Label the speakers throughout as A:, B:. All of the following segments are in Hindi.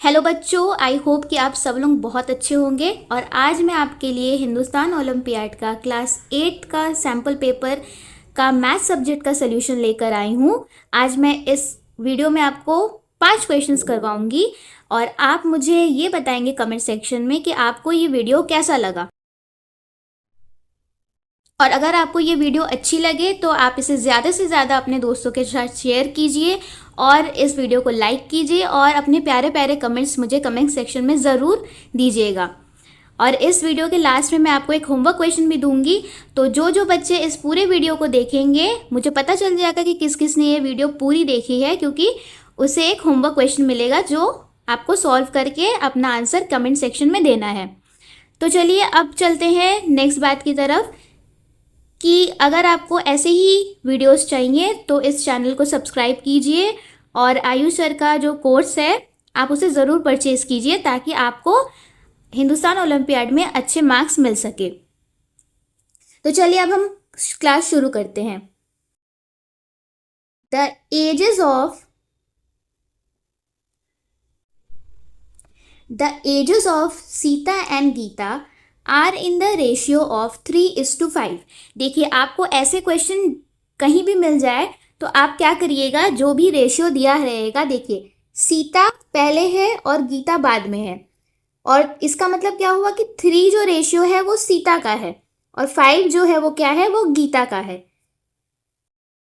A: हेलो बच्चों, आई होप कि आप सब लोग बहुत अच्छे होंगे। और आज मैं आपके लिए हिंदुस्तान ओलंपियाड का क्लास 8 का सैम्पल पेपर का मैथ सब्जेक्ट का सोल्यूशन लेकर आई हूँ। आज मैं इस वीडियो में आपको 5 क्वेश्चंस करवाऊंगी और आप मुझे ये बताएंगे कमेंट सेक्शन में कि आपको ये वीडियो कैसा लगा। और अगर आपको ये वीडियो अच्छी लगे तो आप इसे ज़्यादा से ज़्यादा अपने दोस्तों के साथ शेयर कीजिए और इस वीडियो को लाइक कीजिए और अपने प्यारे प्यारे कमेंट्स मुझे कमेंट सेक्शन में ज़रूर दीजिएगा। और इस वीडियो के लास्ट में मैं आपको एक होमवर्क क्वेश्चन भी दूंगी, तो जो बच्चे इस पूरे वीडियो को देखेंगे मुझे पता चल जाएगा कि किस किस ने ये वीडियो पूरी देखी है, क्योंकि उसे एक होमवर्क क्वेश्चन मिलेगा जो आपको सॉल्व करके अपना आंसर कमेंट सेक्शन में देना है। तो चलिए अब चलते हैं नेक्स्ट बात की तरफ कि अगर आपको ऐसे ही वीडियोस चाहिए तो इस चैनल को सब्सक्राइब कीजिए और आयुष सर का जो कोर्स है आप उसे ज़रूर परचेज़ कीजिए ताकि आपको हिंदुस्तान ओलंपियाड में अच्छे मार्क्स मिल सके। तो चलिए अब हम क्लास शुरू करते हैं। The ages of Sita and Gita are in the ratio of 3:5। देखिए, आपको ऐसे क्वेश्चन कहीं भी मिल जाए तो आप क्या करिएगा, जो भी रेशियो दिया रहेगा, देखिए सीता पहले है और गीता बाद में है, और इसका मतलब क्या हुआ कि 3 जो रेशियो है वो सीता का है और 5 जो है वो क्या है, वो गीता का है।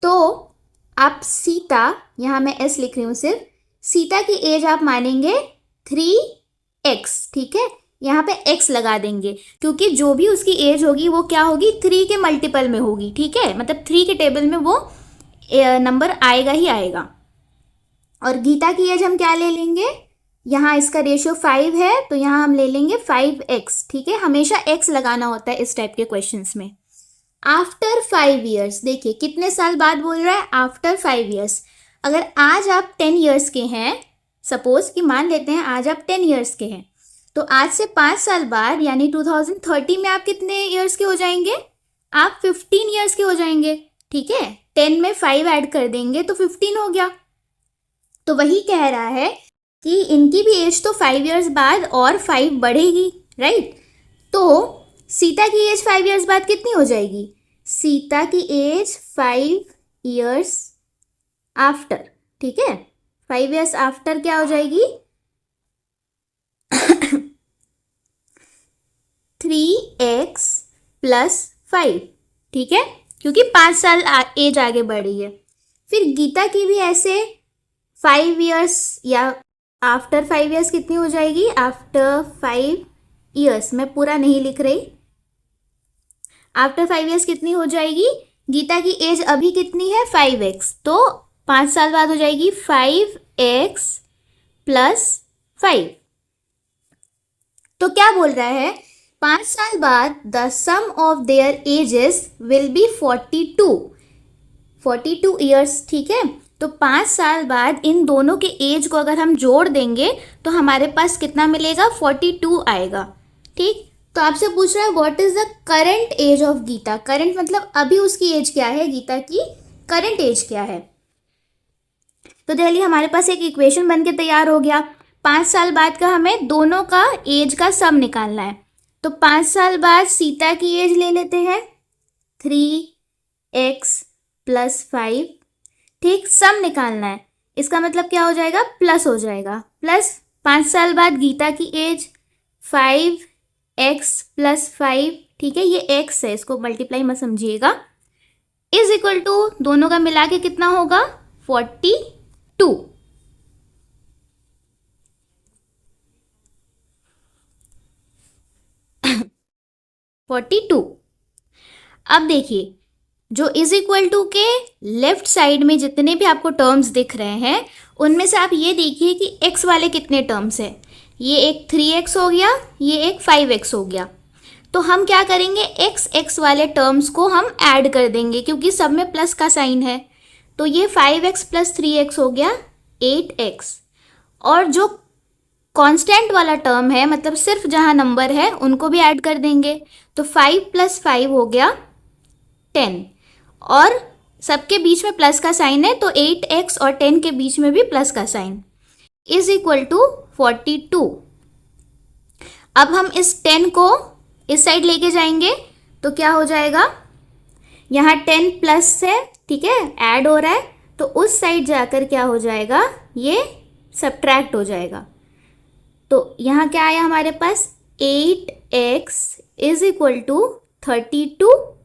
A: तो आप सीता, यहाँ मैं एस लिख रही हूँ, सिर्फ सीता की एज आप मानेंगे 3x, ठीक है। यहाँ पे x लगा देंगे क्योंकि जो भी उसकी एज होगी वो क्या होगी, 3 के मल्टीपल में होगी, ठीक है। मतलब 3 के टेबल में वो नंबर आएगा ही आएगा। और गीता की एज हम क्या ले लेंगे, यहाँ इसका रेशियो 5 है तो यहाँ हम ले लेंगे 5x, ठीक है। हमेशा x लगाना होता है इस टाइप के क्वेश्चंस में। आफ्टर 5 ईयर्स, देखिए कितने साल बाद बोल रहा है, आफ्टर 5 ईयर्स। अगर आज आप 10 ईयर्स के हैं, सपोज कि मान लेते हैं आज आप 10 ईयर्स के हैं, तो आज से 5 साल बाद यानी 2030 में आप कितने ईयर्स के हो जाएंगे, आप 15 ईयर्स के हो जाएंगे, ठीक है। 10 में 5 ऐड कर देंगे तो 15 हो गया। तो वही कह रहा है कि इनकी भी एज तो 5 ईयर्स बाद और 5 बढ़ेगी, राइट। तो सीता की एज 5 ईयर्स बाद कितनी हो जाएगी, सीता की एज 5 ईयर्स आफ्टर, ठीक है। 5 ईयर्स आफ्टर क्या हो जाएगी 3x + 5, ठीक है, क्योंकि 5 साल एज आगे बढ़ रही है। फिर गीता की भी ऐसे 5 ईयर्स या आफ्टर 5 ईयर्स कितनी हो जाएगी, आफ्टर 5 ईयर्स, मैं पूरा नहीं लिख रही, आफ्टर 5 ईयर्स कितनी हो जाएगी, गीता की एज अभी कितनी है 5x, तो 5 साल बाद हो जाएगी 5x + 5। तो क्या बोल रहा है, 5 साल बाद the sum of their ages will be 42 years, ठीक है। तो 5 साल बाद इन दोनों के एज को अगर हम जोड़ देंगे तो हमारे पास कितना मिलेगा, 42 आएगा, ठीक। तो आपसे पूछ रहा है what is the current age of Gita. Current मतलब अभी उसकी एज क्या है, गीता की करंट एज क्या है। तो चलिए हमारे पास एक इक्वेशन बन के तैयार हो गया। 5 साल बाद का हमें दोनों का एज का सम निकालना है। तो 5 साल बाद सीता की एज ले लेते हैं 3x + 5, ठीक। सम निकालना है, इसका मतलब क्या हो जाएगा, प्लस हो जाएगा, प्लस 5 साल बाद गीता की एज 5x + 5, ठीक है। ये x है, इसको मल्टीप्लाई मत समझिएगा, इज इक्वल टू दोनों का मिला के कितना होगा 42। अब देखिए जो इज इक्वल टू के लेफ्ट साइड में जितने भी आपको टर्म्स दिख रहे हैं उनमें से आप ये देखिए कि x वाले कितने टर्म्स हैं। ये एक 3x हो गया, ये एक 5x हो गया। तो हम क्या करेंगे, x वाले टर्म्स को हम ऐड कर देंगे क्योंकि सब में प्लस का साइन है। तो ये 5x + 3x हो गया 8x, और जो कांस्टेंट वाला टर्म है मतलब सिर्फ जहाँ नंबर है उनको भी ऐड कर देंगे। तो 5 + 5 हो गया 10, और सबके बीच में प्लस का साइन है तो 8x और 10 के बीच में भी प्लस का साइन, इज इक्वल टू 42। अब हम इस 10 को इस साइड लेके जाएंगे तो क्या हो जाएगा, यहाँ 10 प्लस है, ठीक है, ऐड हो रहा है, तो उस साइड जाकर क्या हो जाएगा, ये सब्ट्रैक्ट हो जाएगा। तो यहाँ क्या आया हमारे पास, 8x इज इक्वल टू 32।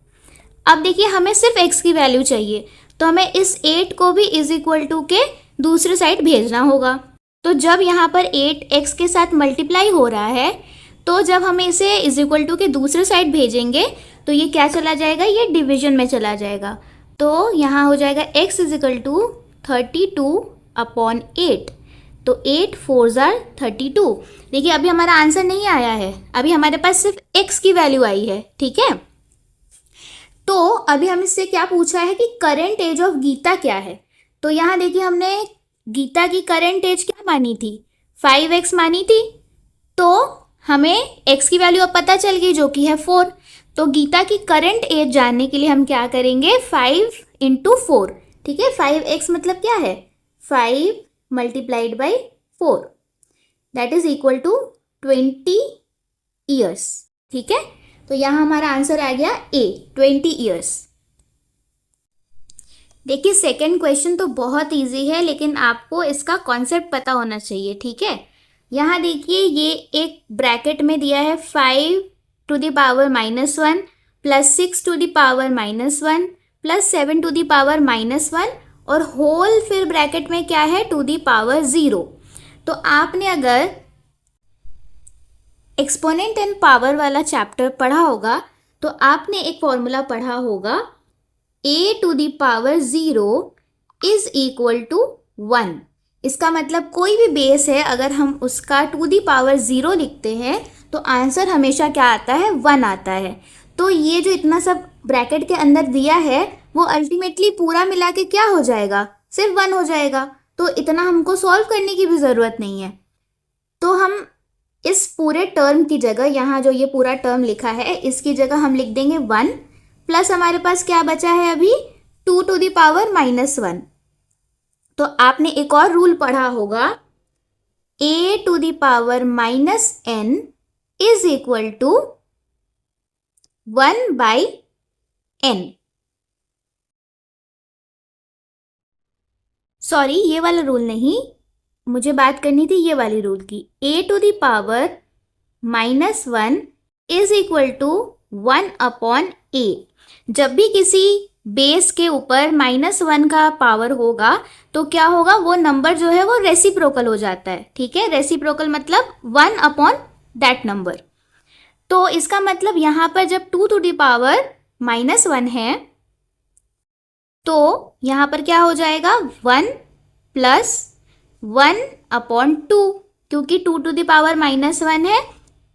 A: अब देखिए हमें सिर्फ x की वैल्यू चाहिए, तो हमें इस 8 को भी इज इक्वल टू के दूसरे साइड भेजना होगा। तो जब यहाँ पर 8x के साथ मल्टीप्लाई हो रहा है, तो जब हमें इसे इज इक्वल टू के दूसरे साइड भेजेंगे तो ये क्या चला जाएगा, ये डिवीजन में चला जाएगा। तो यहाँ हो जाएगा x इज इक्वल टू 32/8। तो 8 4 आर 32। देखिए अभी हमारा आंसर नहीं आया है, अभी हमारे पास सिर्फ x की वैल्यू आई है, ठीक है। तो अभी हम इससे क्या पूछा है कि करेंट एज ऑफ गीता क्या है। तो यहाँ देखिए हमने गीता की करेंट एज क्या मानी थी, 5x मानी थी। तो हमें x की वैल्यू अब पता चल गई जो कि है 4। तो गीता की करंट एज जानने के लिए हम क्या करेंगे, 5 × 4, ठीक है। 5x मतलब क्या है, 5 multiplied by 4, that is equal to 20 years, ठीक है। तो यहाँ हमारा आंसर आ गया A, 20 ईयर्स। देखिए सेकेंड क्वेश्चन तो बहुत इजी है, लेकिन आपको इसका कॉन्सेप्ट पता होना चाहिए, ठीक है। यहाँ देखिए ये एक ब्रैकेट में दिया है 5 to the power -1 plus 6 to the power -1 plus 7 to the power -1 और होल फिर ब्रैकेट में क्या है, to the power 0। तो आपने अगर एक्सपोनेंट एंड पावर वाला चैप्टर पढ़ा होगा तो आपने एक फॉर्मूला पढ़ा होगा, a to the power 0 is equal to 1। इसका मतलब कोई भी बेस है, अगर हम उसका टू दी पावर 0 लिखते हैं तो आंसर हमेशा क्या आता है, 1 आता है। तो ये जो इतना सब ब्रैकेट के अंदर दिया है वो अल्टीमेटली पूरा मिला के क्या हो जाएगा, सिर्फ 1 हो जाएगा। तो इतना हमको सॉल्व करने की भी ज़रूरत नहीं है। तो हम इस पूरे टर्म की जगह, यहाँ जो ये पूरा टर्म लिखा है इसकी जगह हम लिख देंगे 1 प्लस हमारे पास क्या बचा है अभी, 2 to the power -1। तो आपने एक और रूल पढ़ा होगा, a to the power -n is equal to 1/n। Sorry ये वाला रूल नहीं, मुझे बात करनी थी ये वाली रूल की। a to the power -1 is equal to 1/a। जब भी किसी बेस के ऊपर -1 का पावर होगा तो क्या होगा, वो नंबर जो है वो रेसिप्रोकल हो जाता है, ठीक है। रेसिप्रोकल मतलब 1/that नंबर। तो इसका मतलब यहाँ पर जब 2 to the power -1 है तो यहाँ पर क्या हो जाएगा, 1 प्लस 1/2, क्योंकि 2 to the power -1 है,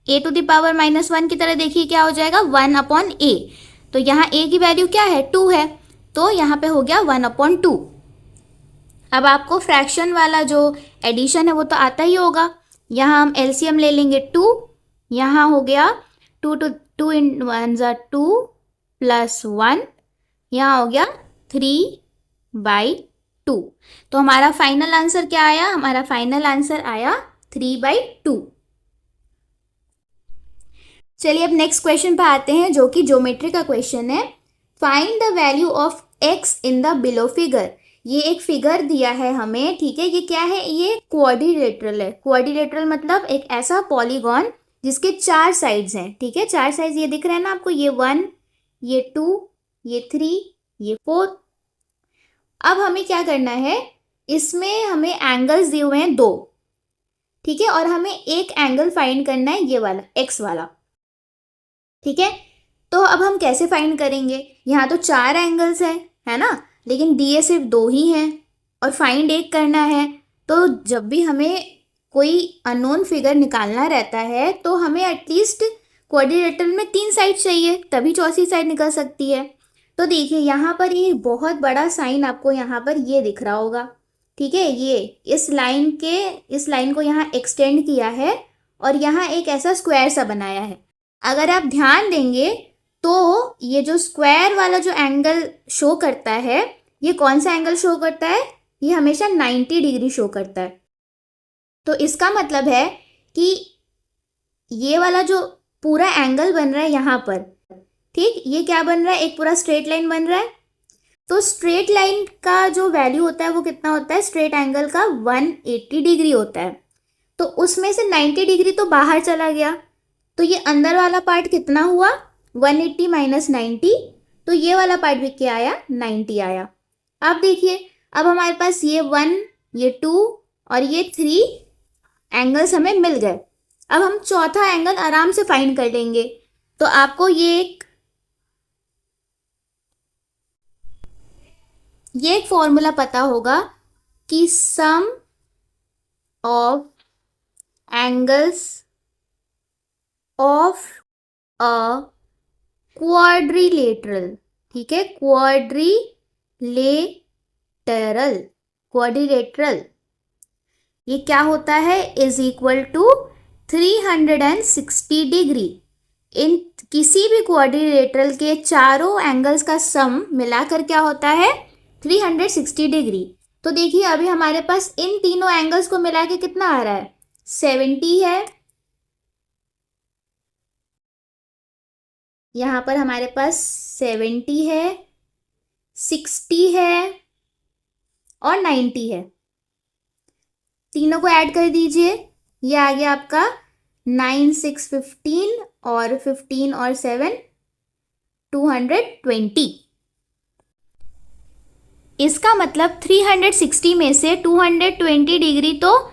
A: a to the power -1 की तरह देखिए क्या हो जाएगा, 1/a। तो यहाँ a की वैल्यू क्या है, 2 है, तो यहाँ पे हो गया 1/2। अब आपको फ्रैक्शन वाला जो एडिशन है वो तो आता ही होगा। यहाँ हम एलसीएम ले लेंगे 2, यहाँ हो गया 2 2 × 1 = 2 प्लस 1, यहाँ हो गया 3/2। तो हमारा फाइनल आंसर क्या आया, हमारा फाइनल आंसर आया 3/2। चलिए अब नेक्स्ट क्वेश्चन पे आते हैं जो कि ज्योमेट्री का क्वेश्चन है। Find the value of x in the below figure. ये एक फिगर दिया है हमें, ठीक है। ये क्या है, ये क्वाड्रिलेटरल है। क्वाड्रिलेटरल मतलब एक ऐसा पॉलीगॉन जिसके 4 साइड्स हैं, ठीक है। 4 साइड्स ये दिख रहे हैं ना आपको, ये 1, ये 2, ये 3, ये 4। अब हमें क्या करना है, इसमें हमें एंगल्स दिए हुए हैं 2, ठीक है, और हमें एक एंगल फाइंड करना है, ये वाला x वाला, ठीक है। तो अब हम कैसे फाइंड करेंगे, यहाँ तो 4 एंगल्स हैं, है ना, लेकिन दिए सिर्फ 2 ही हैं और फाइंड एक करना है। तो जब भी हमें कोई अननोन फिगर निकालना रहता है तो हमें एटलीस्ट क्वाड्रिलेटरल में 3 साइड चाहिए, तभी चौथी साइड निकल सकती है। तो देखिए यहाँ पर ये बहुत बड़ा साइन आपको यहाँ पर ये दिख रहा होगा, ठीक है। ये इस लाइन को यहाँ एक्सटेंड किया है और यहाँ एक ऐसा स्क्वायर सा बनाया है। अगर आप ध्यान देंगे तो ये जो स्क्वायर वाला जो एंगल शो करता है, ये कौन सा एंगल शो करता है, ये हमेशा 90 डिग्री शो करता है। तो इसका मतलब है कि ये वाला जो पूरा एंगल बन रहा है यहाँ पर, ठीक, ये क्या बन रहा है, एक पूरा स्ट्रेट लाइन बन रहा है। तो स्ट्रेट लाइन का जो वैल्यू होता है वो कितना होता है, स्ट्रेट एंगल का 180 डिग्री होता है। तो उसमें से 90 डिग्री तो बाहर चला गया, तो ये अंदर वाला पार्ट कितना हुआ, 180 माइनस 90, तो ये वाला पार्ट भी क्या आया, 90 आया। अब देखिए, अब हमारे पास ये 1, ये 2 और ये 3 एंगल्स हमें मिल गए। अब हम चौथा एंगल आराम से फाइंड कर लेंगे। तो आपको ये एक फॉर्मूला पता होगा कि sum of angles of a quadrilateral, ठीक है, क्वाड्रिलेटरल ये क्या होता है, इज इक्वल टू 360 डिग्री। इन किसी भी क्वाड्रिलेटरल के चारों एंगल्स का सम मिलाकर क्या होता है, 360 डिग्री। तो देखिए अभी हमारे पास इन तीनों एंगल्स को मिला के कितना आ रहा है, 70 है। यहाँ पर हमारे पास 70 है, 60 है और 90 है। तीनों को ऐड कर दीजिए, ये आ गया आपका 9 6 15 और 15 और 7 220। इसका मतलब 360 में से 220 डिग्री तो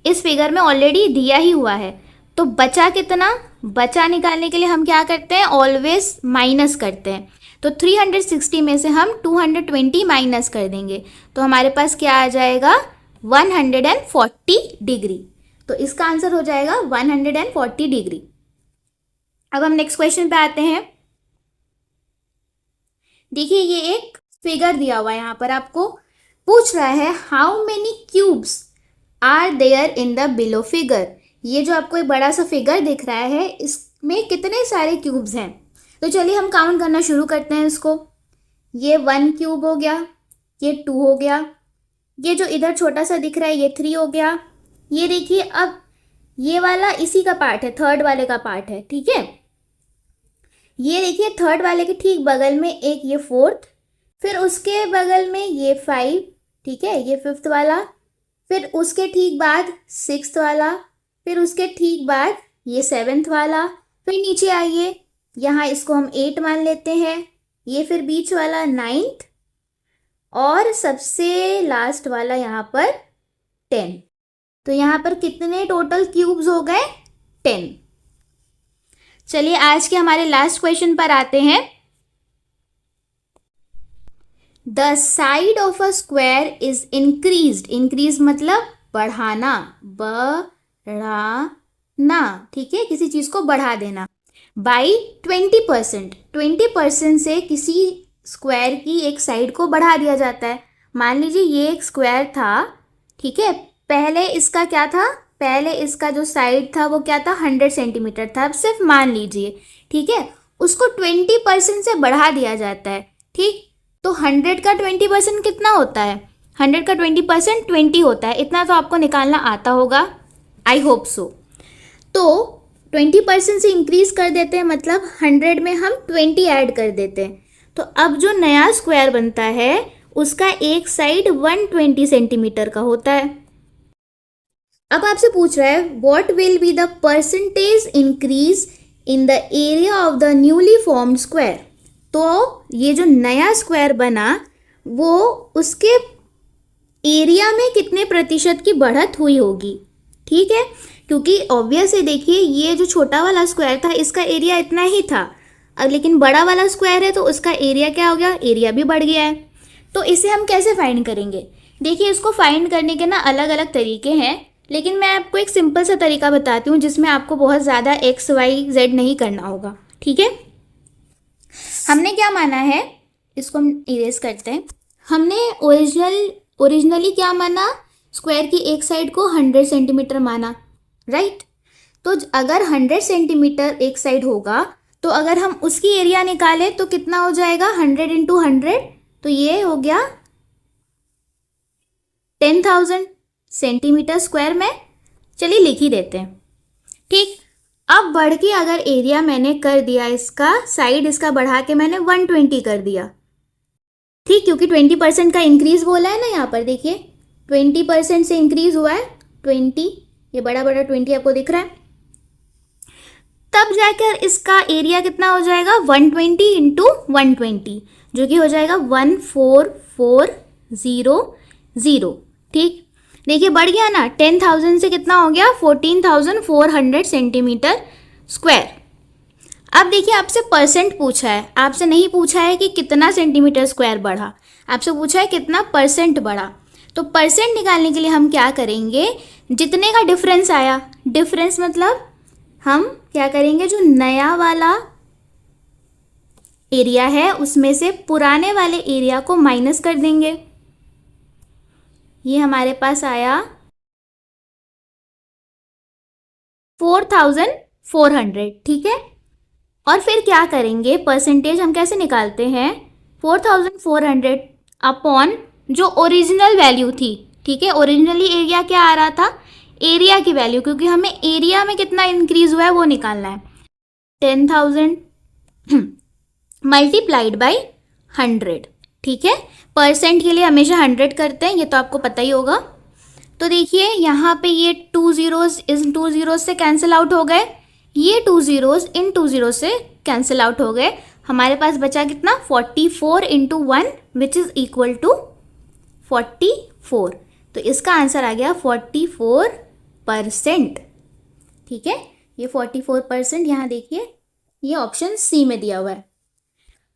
A: इस फिगर में ऑलरेडी दिया ही हुआ है। तो बचा कितना, बचा निकालने के लिए हम क्या करते हैं, ऑलवेज माइनस करते हैं। तो 360 में से हम 220 माइनस कर देंगे, तो हमारे पास क्या आ जाएगा, 140 डिग्री। तो इसका आंसर हो जाएगा 140 डिग्री। अब हम नेक्स्ट क्वेश्चन पे आते हैं। देखिए ये एक फिगर दिया हुआ है, यहाँ पर आपको पूछ रहा है how many cubes are there in the below figure. ये जो आपको एक बड़ा सा फिगर दिख रहा है, इसमें कितने सारे क्यूब्स हैं। तो चलिए हम काउंट करना शुरू करते हैं इसको। ये 1 क्यूब हो गया, ये 2 हो गया, ये जो इधर छोटा सा दिख रहा है ये 3 हो गया। ये देखिए अब ये वाला इसी का पार्ट है, थर्ड वाले का पार्ट है, ठीक है। ये देखिए थर्ड वाले के ठीक बगल में एक ये 4th, फिर उसके बगल में ये 5, ठीक है, ये 5th वाला, फिर उसके ठीक बाद 6th वाला, फिर उसके ठीक बाद ये 7th वाला, फिर नीचे आइए, यहाँ इसको हम 8 मान लेते हैं, ये फिर बीच वाला 9th और सबसे लास्ट वाला यहाँ पर 10। तो यहाँ पर कितने टोटल क्यूब्स हो गए, 10। चलिए आज के हमारे लास्ट क्वेश्चन पर आते हैं। The side of a square is increased, increase मतलब बढ़ाना, बढ़ाना, ठीक है, किसी चीज को बढ़ा देना, बाई 20%। 20% से किसी स्क्वायर की एक साइड को बढ़ा दिया जाता है। मान लीजिए ये एक स्क्वायर था, ठीक है, पहले इसका क्या था, पहले इसका जो साइड था वो क्या था, 100 सेंटीमीटर था, अब सिर्फ मान लीजिए, ठीक है, उसको 20% से बढ़ा दिया जाता है, ठीक। तो 100 का 20% कितना होता है, 100 का 20% 20 होता है। इतना तो आपको निकालना आता होगा, आई होप सो। तो 20% से इंक्रीज कर देते हैं, मतलब 100 में हम 20 ऐड कर देते हैं। तो अब जो नया स्क्वायर बनता है उसका एक साइड 120 सेंटीमीटर का होता है। अब आपसे पूछ रहा है what will be the percentage increase in the area of the newly formed square. तो ये जो नया स्क्वायर बना वो उसके एरिया में कितने प्रतिशत की बढ़त हुई होगी, ठीक है, क्योंकि ऑब्वियस है, देखिए ये जो छोटा वाला स्क्वायर था इसका एरिया इतना ही था, अब लेकिन बड़ा वाला स्क्वायर है तो उसका एरिया क्या हो गया, एरिया भी बढ़ गया है। तो इसे हम कैसे फाइंड करेंगे, देखिए इसको फाइंड करने के ना अलग अलग तरीके हैं, लेकिन मैं आपको एक सिंपल सा तरीका बताती हूँ जिसमें आपको बहुत ज़्यादा XYZ नहीं करना होगा, ठीक है। हमने क्या माना है, इसको हम इरेज करते हैं। हमने ओरिजिनली क्या माना, स्क्वायर की एक साइड को 100 सेंटीमीटर माना, राइट। तो अगर 100 सेंटीमीटर एक साइड होगा तो अगर हम उसकी एरिया निकालें तो कितना हो जाएगा, 100 इंटू 100, तो ये हो गया 10,000 सेंटीमीटर स्क्वायर में। चलिए लिख ही देते हैं। ठीक, अब बढ़ के अगर एरिया मैंने कर दिया, इसका साइड इसका बढ़ा के मैंने 120 कर दिया। ठीक, क्योंकि 20% का इंक्रीज बोला है ना यहाँ पर, देखिए 20% से इंक्रीज हुआ है 20, ये बड़ा बड़ा 20 आपको दिख रहा है। तब जाकर इसका एरिया कितना हो जाएगा, 120 इंटू 120, जो कि हो जाएगा 14400। ठीक, देखिए बढ़ गया ना, 10,000 से कितना हो गया, 14,400 सेंटीमीटर स्क्वायर। अब देखिए आपसे परसेंट पूछा है, आपसे नहीं पूछा है कि कितना सेंटीमीटर स्क्वायर बढ़ा, आपसे पूछा है कितना परसेंट बढ़ा। तो परसेंट निकालने के लिए हम क्या करेंगे, जितने का डिफरेंस आया, डिफरेंस मतलब हम क्या करेंगे, जो नया वाला एरिया है उसमें से पुराने वाले एरिया को माइनस कर देंगे। ये हमारे पास आया 4,400। ठीक है, और फिर क्या करेंगे, परसेंटेज हम कैसे निकालते हैं, 4,400 अपॉन जो ओरिजिनल वैल्यू थी। ठीक है, ओरिजिनली एरिया क्या आ रहा था, एरिया की वैल्यू, क्योंकि हमें एरिया में कितना इंक्रीज हुआ है वो निकालना है। 10,000 मल्टीप्लाइड बाई 100। ठीक है, परसेंट के लिए हमेशा 100 करते हैं, ये तो आपको पता ही होगा। तो देखिए यहाँ पे ये 2 zeros इन 2 zeros से कैंसिल आउट हो गए, ये 2 zeros इन 2 zeros से कैंसिल आउट हो गए। हमारे पास बचा कितना, 44 into 1 which is equal to 44। तो इसका आंसर आ गया 44%। ठीक है, ये 44% यहाँ देखिए, ये ऑप्शन सी में दिया हुआ है।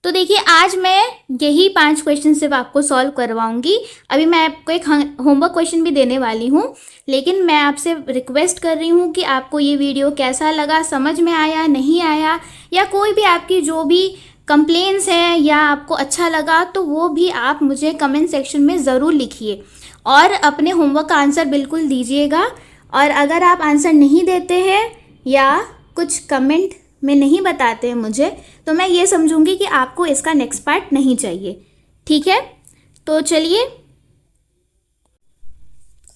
A: तो देखिए आज मैं यही 5 क्वेश्चन सिर्फ आपको सॉल्व करवाऊंगी। अभी मैं आपको एक होमवर्क क्वेश्चन भी देने वाली हूँ, लेकिन मैं आपसे रिक्वेस्ट कर रही हूँ कि आपको ये वीडियो कैसा लगा, समझ में आया नहीं आया, या कोई भी आपकी जो भी कंप्लेंट्स हैं या आपको अच्छा लगा, तो वो भी आप मुझे कमेंट सेक्शन में ज़रूर लिखिए और अपने होमवर्क का आंसर बिल्कुल दीजिएगा। और अगर आप आंसर नहीं देते हैं या कुछ कमेंट में नहीं बताते हैं मुझे, तो मैं ये समझूंगी कि आपको इसका नेक्स्ट पार्ट नहीं चाहिए। ठीक है, तो चलिए,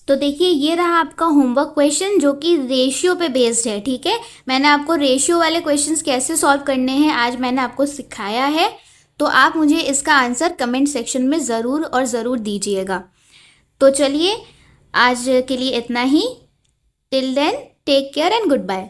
A: तो देखिए ये रहा आपका होमवर्क क्वेश्चन जो कि रेशियो पे बेस्ड है। ठीक है, मैंने आपको रेशियो वाले क्वेश्चंस कैसे सॉल्व करने हैं आज मैंने आपको सिखाया है, तो आप मुझे इसका आंसर कमेंट सेक्शन में ज़रूर और ज़रूर दीजिएगा। तो चलिए आज के लिए इतना ही। Till then take care and good bye.